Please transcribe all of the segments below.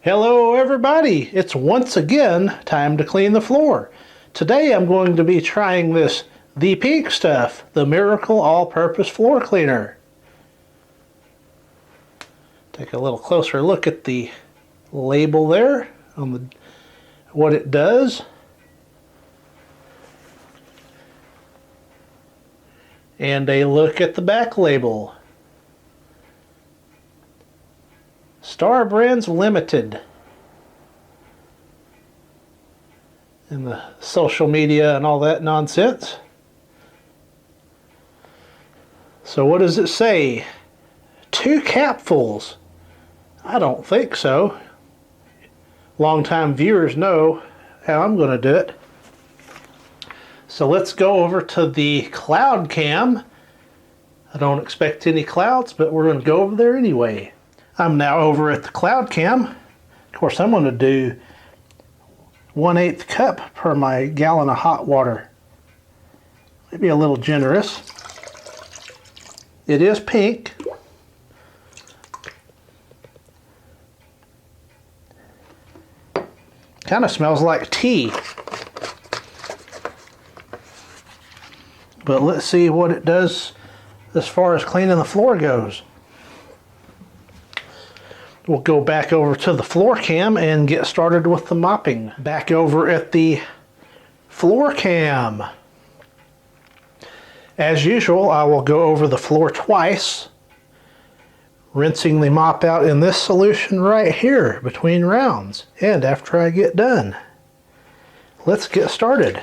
Hello everybody, it's once again time to clean the floor. Today I'm going to be trying this The Pink Stuff, the Miracle All-Purpose Floor Cleaner. Take a little closer look at the label there on what it does. And a look at the back label. Star Brands Limited. And the social media and all that nonsense. So what does it say? 2 capfuls. I don't think so. Longtime viewers know how I'm going to do it. So let's go over to the cloud cam. I don't expect any clouds, but we're going to go over there anyway. I'm now over at the cloud cam. Of course, I'm going to do 1/8 cup per my gallon of hot water. Maybe a little generous. It is pink. Kind of smells like tea. But let's see what it does as far as cleaning the floor goes. We'll go back over to the floor cam and get started with the mopping. Back over at the floor cam. As usual, I will go over the floor twice, rinsing the mop out in this solution right here between rounds and after I get done. Let's get started.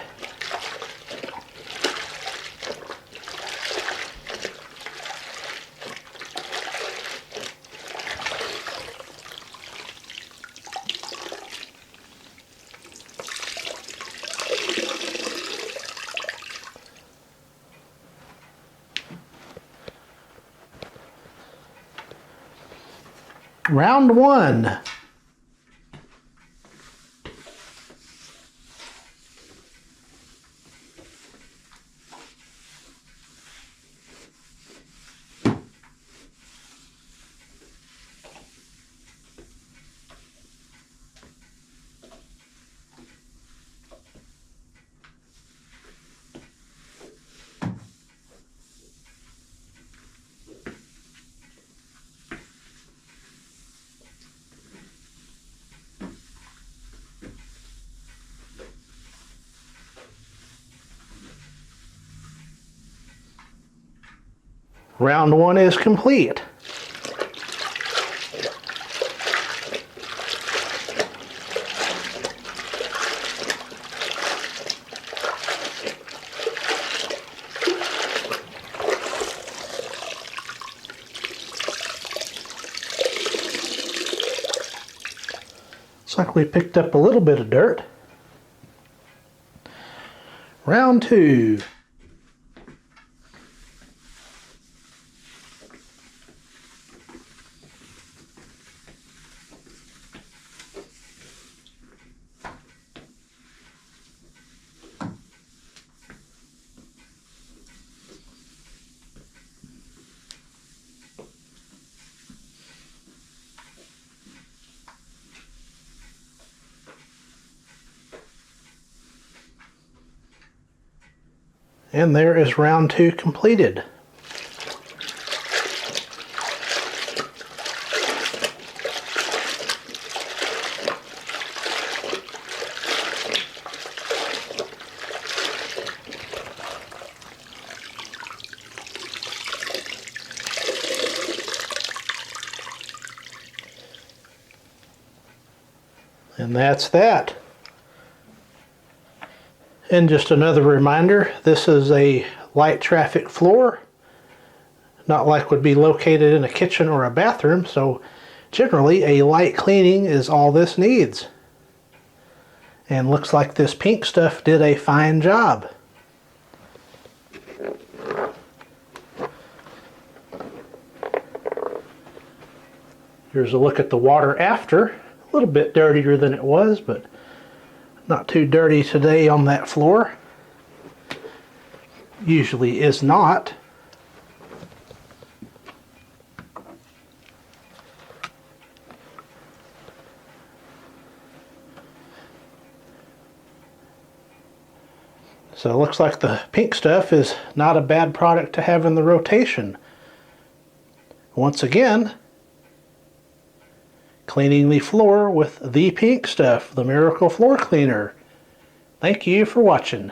Round 1. Round 1 is complete. Looks like we picked up a little bit of dirt. Round 2. And there is round 2 completed. And that's that. And just another reminder, this is a light traffic floor, not like would be located in a kitchen or a bathroom, so generally a light cleaning is all this needs. And looks like this pink stuff did a fine job. Here's a look at the water after. A little bit dirtier than it was, but not too dirty today on that floor. Usually is not. So it looks like the pink stuff is not a bad product to have in the rotation. Once again, cleaning the floor with the pink stuff, the Miracle Floor Cleaner. Thank you for watching.